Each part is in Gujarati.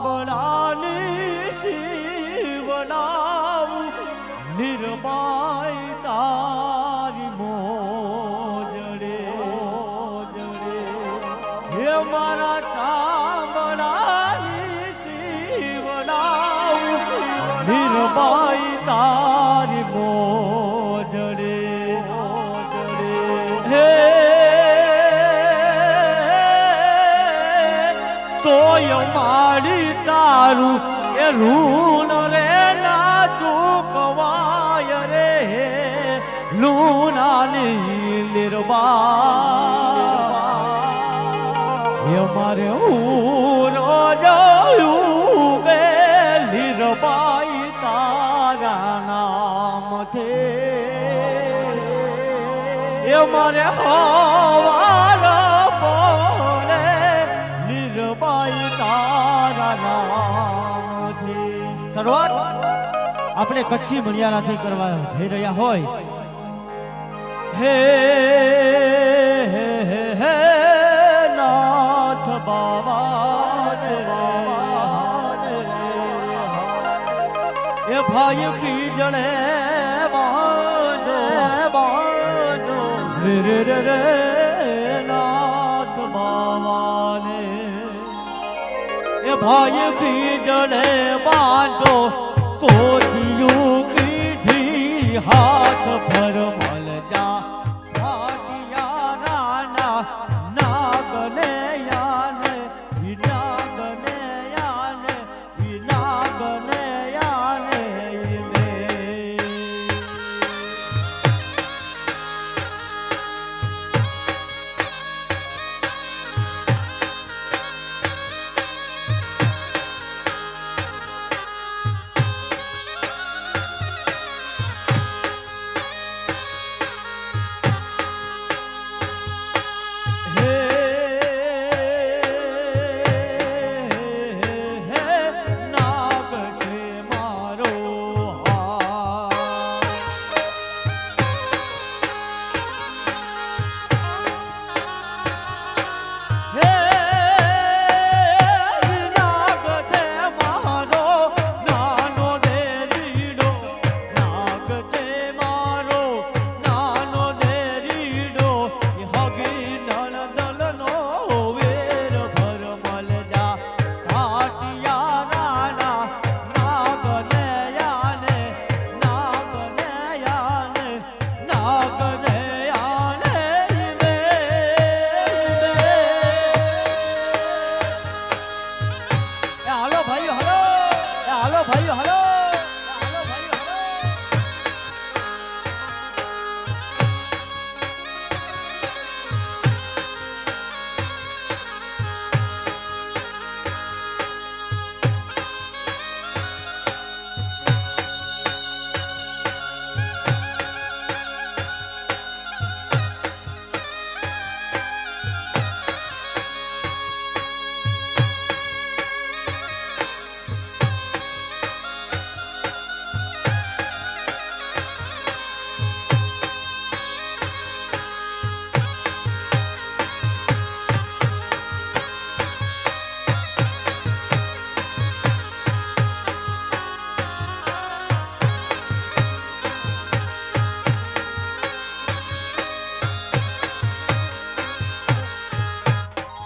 ચાંબડાની શિવડાવું નિર્માય તારી મોજડે હે મારા ચાંબડાની શિવડાવું નિર્માય તારી મોજડે હે તોય મારી તારું એ ઋણ રે ના ચૂકવાય રે લુનાની નિર્બા હે મારે હું રોજાયું બે નિર્બાઈ તારા નામથી એ મારે હવારા પડે નિર્બાઈ તારા નામથી. શરૂઆત આપણે કચ્છી મણિયારાથી કરવા જઈ રહ્યા હોય. હે હે હે નાથ બાવા એ ભાઈ ખીજણે બાંધો રે રે રે રે નાથ બાવાને એ ભાઈ ખીજણે બાંધો કોઠિયું કીધી હાથ ભર મલ જા ભાટિયા રાના નાગને યાને નાગને યાને નાગને યાને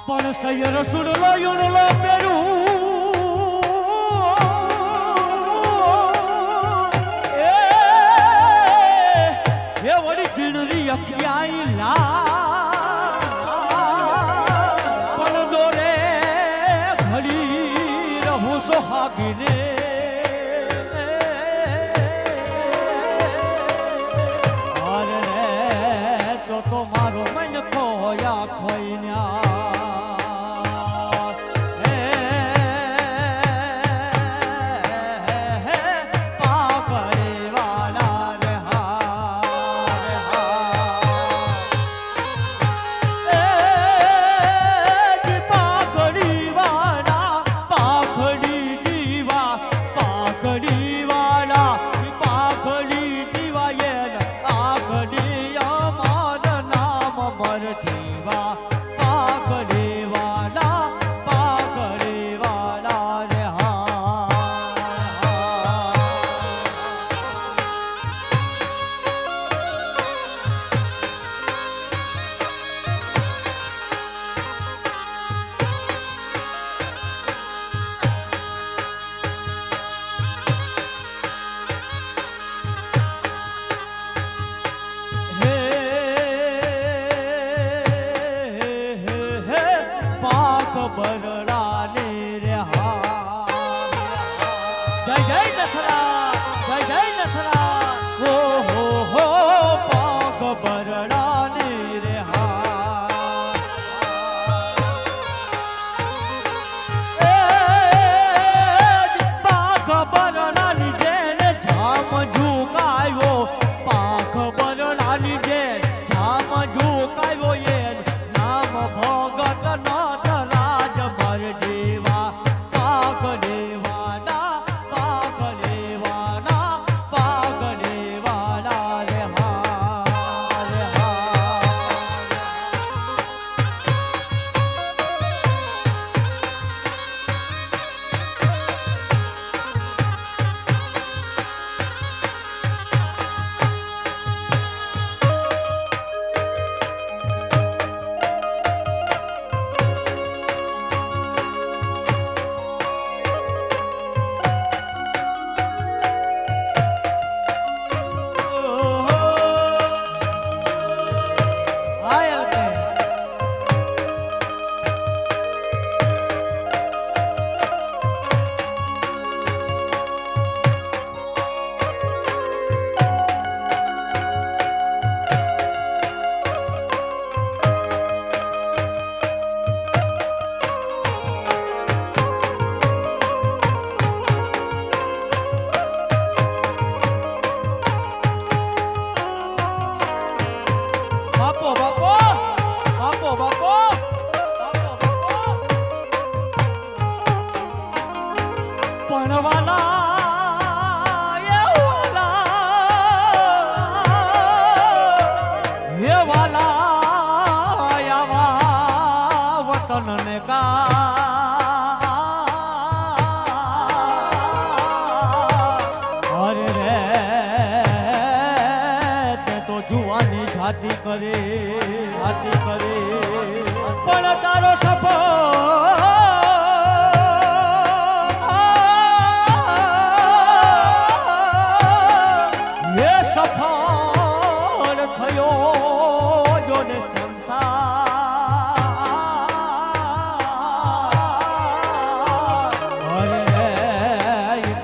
પણ સૈયર સુડ લોયુણ લો પેરું એ વળી જીણરી અખિયાઈ લા પણ દોરે ઘડી રહું સોહાગીને અરે તો મારો મન ખોયા ખોઈન્યા જીવા પાઘડી નથરા જય જય નથરા હો પાક બરડાની રે પાક બરડાની જેને જામ ઝુકાયો પાક બરડાની જે જામ ઝુકાયો એ નામ ભગત નાથ રાજ ભર જેવા પાક દેવાના પાક દેવાના પાક દેવાના રે હા બાપો બાપો બાપો બાપો પણવાલા એ વાલા આવા વતન ને અરે રે તે તો જુવાની જાતિ કરે પણ તારો સફળ થયો જોને સંસાર અરે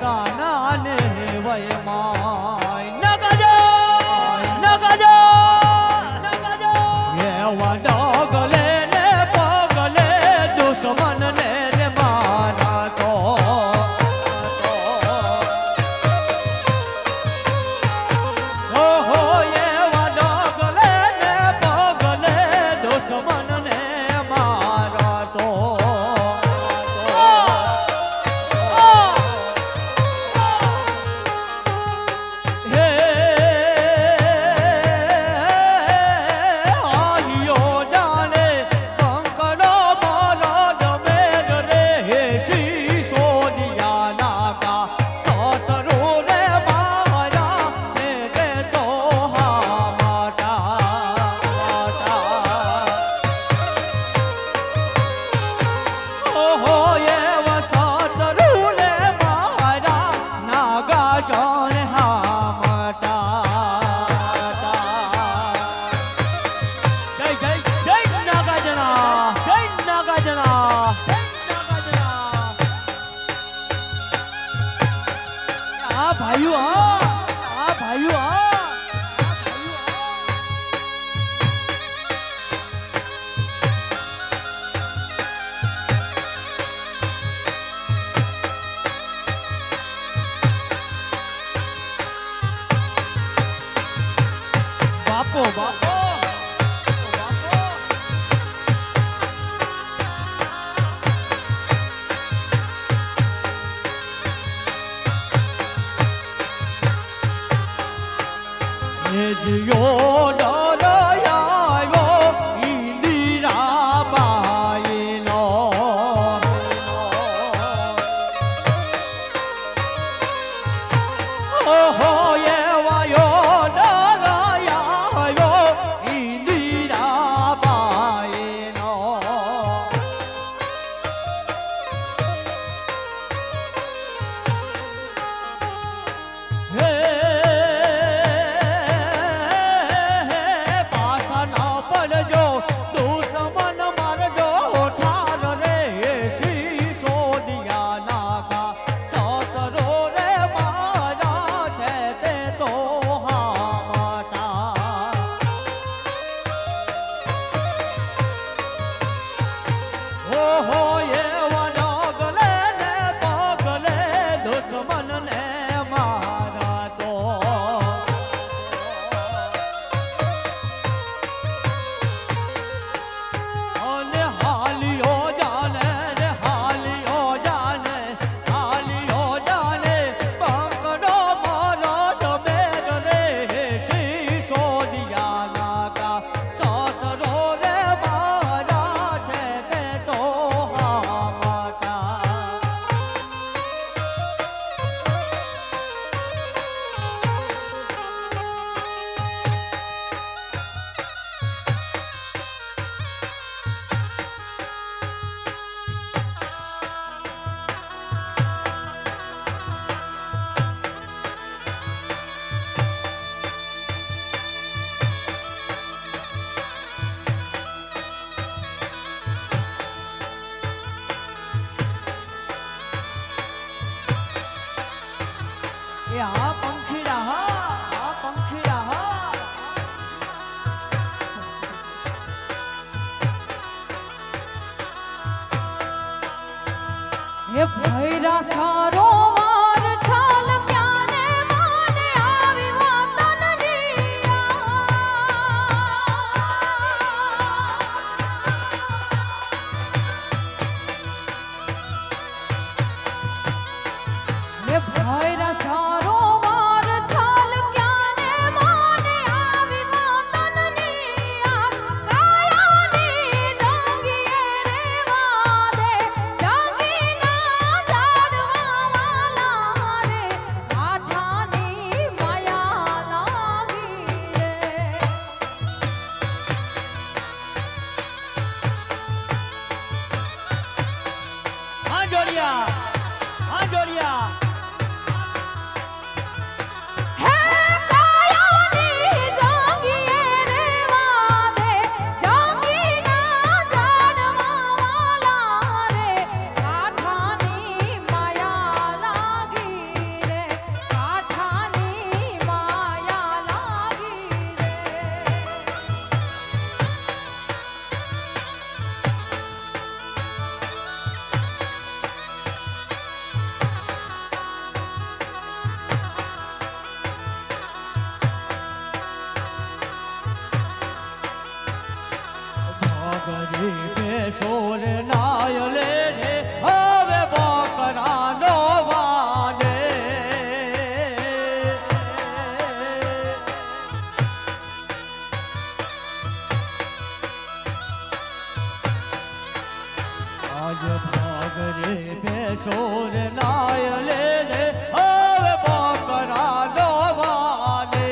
કાનાને વયમાય નગજો એવા ડગલે ને પગલે દુશ્મન ને મારા તો ઓહો એવા ડગલે ને પગલે દુશ્મન ને મારા તો હે આયો જાણે કંકડો મારો ડમેર રે શી સોનિયા નાકા સતરો રે મારા છે રે તો હા માતા ઓહો એવા સતરો રે મારા નાગા જાણ હા માતા જય જય જય નાગાજણા જય નાગાજણા આ ભાઈઓ આ ભાઈઓ બાપો બાપો જીયો ડરયાયો ઇન્દિરા બાઈનો ઓહો એવાયો ડરયાયો ઇન્દિરા બાઈનો હે એ હા પંખીડા હા હા પંખીડા હા હે ભૈરા સરોવર છલ ક્યાને માને આવી વતનની હે ભૈરા સરોવર છલ ક્યાને માને આવી વતનની કાયાની જંગીએ રેવા દે જંગીના ઝાડવા વાલા રે કાઠાની માયા લાગી રે હા જોડિયા હા જોડિયા હે કાયાની જંગીએ રેવા દે જંગીના ઝાડવા વાલા રે કાઠાની માયા લાગી રે કાઠાની માયા લાગી રે ભાગરી બેસોર નાય લે રે હવે બકરાનો વાને આજ ભાગરે બેસોર નાય લે રે હવે બકરાનો વાને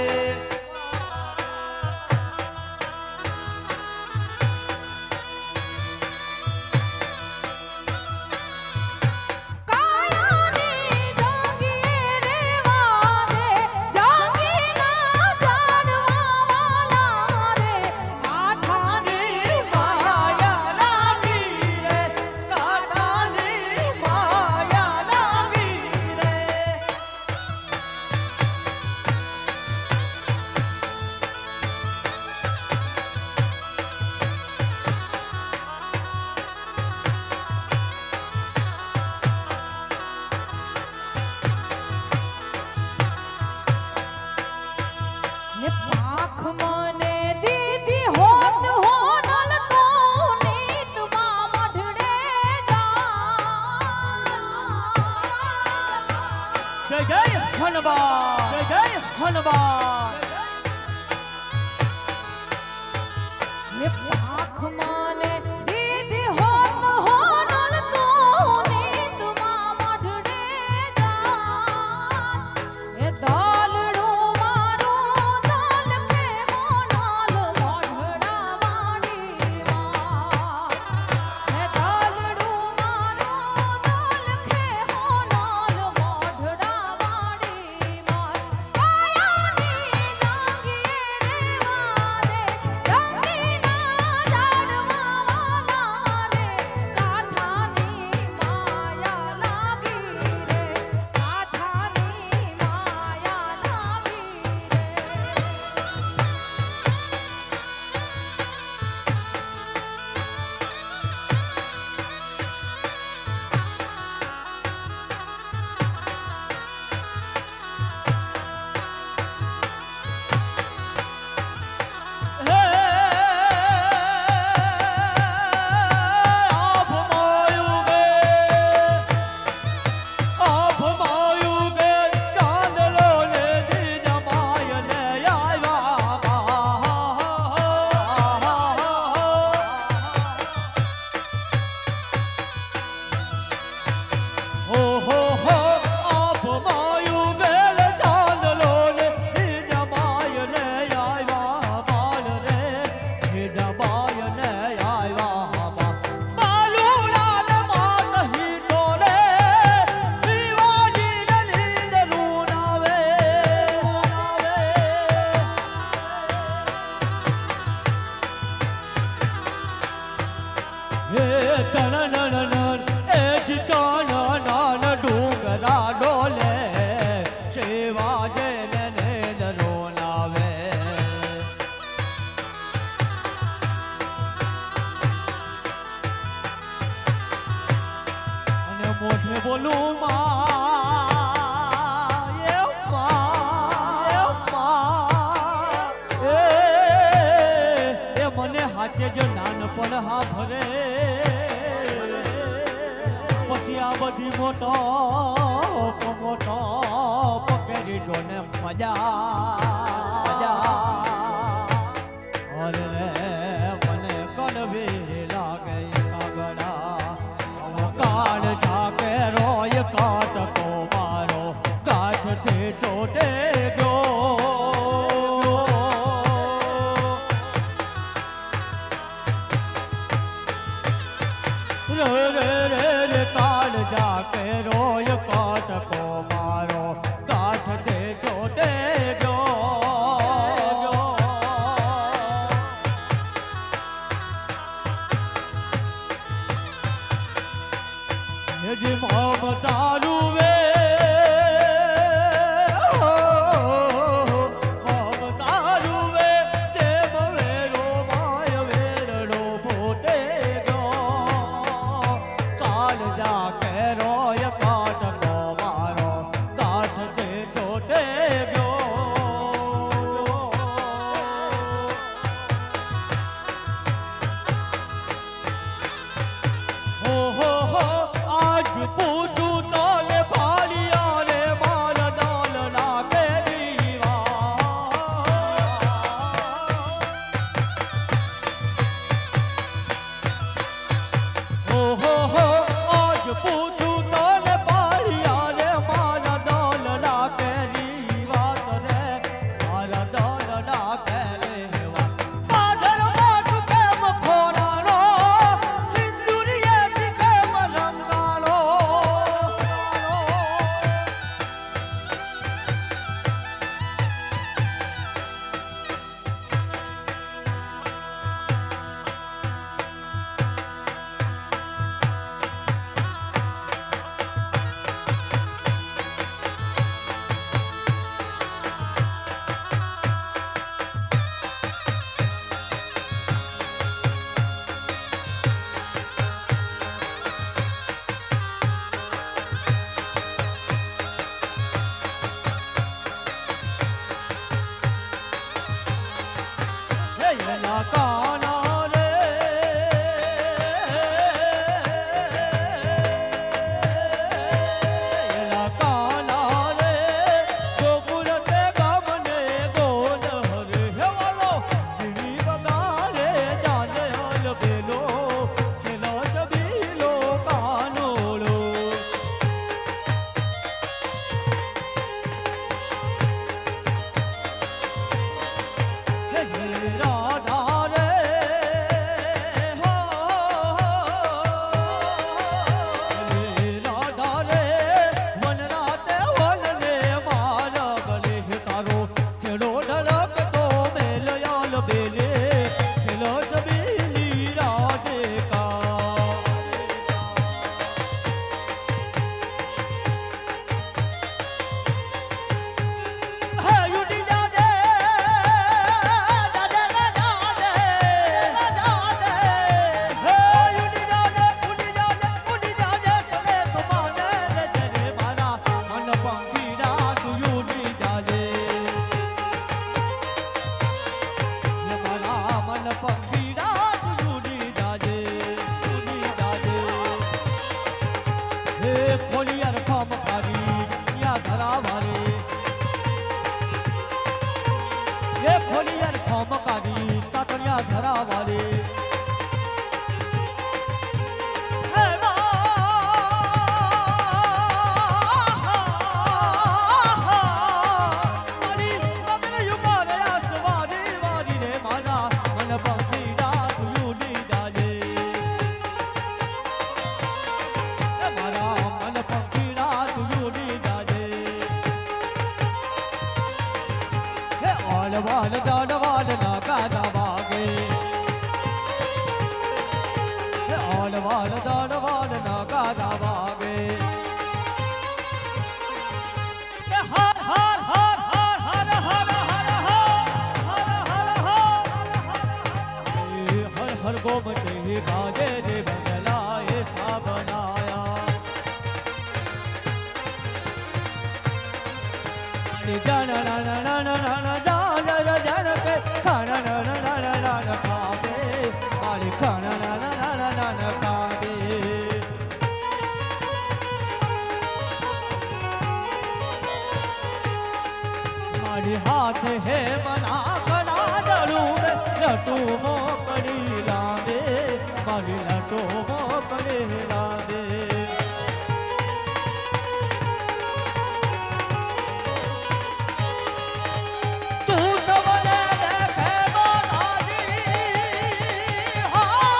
કાયાની જંગીએ રેવા દે જંગીના ઝાડવા વાલા રે કાઠાની માયા લાગી રે કાઠાની માયા લાગી રે હે પાખ મને દીદી હોત હોનલ તો નીતમાં મઢડે જા જય જય હનુમાન જય જય હનુમાન હે પાખ મને દીદી હોત હોનલ તો નીતમાં મઢડે જા હે દાલડું મારું દાલ કે હોનલ મોઢડા વાડીમાં હે દાલડું મારું દાલ કે હોનલ મોઢડા વાડીમાં કાયાની ને બોલું માં એ મને હાચે જો નાનપણ હા ભરે પછી આ બધી મોટો પકેરી જોને મજા અરે રે મને કડવી લાગે કાગડા કાળ જાકે રોય કાટકો મારો કાઠથી ચોટે ગયો રે કાળ જાકે રોય કાટકો મારો કાઠથી ચોટે ગયો જી મમતારું વે મમતારું વે દેવ વેરો માય વેરડો પોતે ગયો કાલ જા કેરોય કાટકો મારો કાઠથી ચોટે ગયો હો આજ પૂછું તોલે ભાડિયા રે મારા ડાલ લાગે દીવા હો આજ પૂછું તોલે ભાડિયા રે મારા ડાલ લાગે દીવા રે મારા ડાલ લાગે રેવા પાદર માટ કેમ ખોરાનો સિંદુરીએ કેમ રંગાળો એલા કાના રે એલા કાના રે ગોકુળ તે ગામને ગોલ હરે હેવાલો જીવી બગાડે જાને હલ બેલો છેલો ચબીલો કાનોળો રાધા રે હો રાધા રે વન રાતે વનને મારા ગલે તારો છેડો ઢળકતો મેલયાલ બેલે છેલો છબીલી રાધે કા હે યુડી જાદે ખોલિયાર ખમ ખારી યા ધરાવારે એ ખોલિયાર ખમ ખારી તાતણિયા ધરાવારે વાલ દાડવાલ ના કારા વાગે ઓલ વાલ દાડવાલ ના કારા વાગે હર હર હર હર હર હર હર હર ગોમતે ગાજે રે બદલાએ સા બનાયા મારી જન જન કે ખણ ખાવે મારી ખણ ખાવે મારી હાથ હે મના કડા ડરું લટુ મોકડી લાવે મારી લટુ મોકડી લાવે તું સવને દેખે માતાજી હા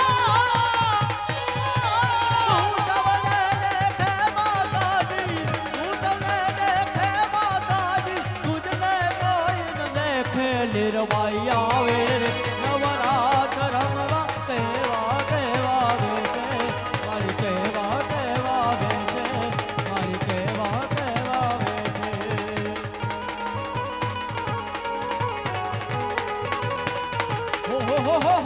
તું સવને દેખે માતાજી તું સવને દેખે માતાજી તુજને કોઈ ન દેખે લીરવાઈ આવે રે નવરાત રમવા કેવા કેવા વેશે મારી કેવા કેવા વેશે મારી કેવા કેવા વેશે હો હો હો હો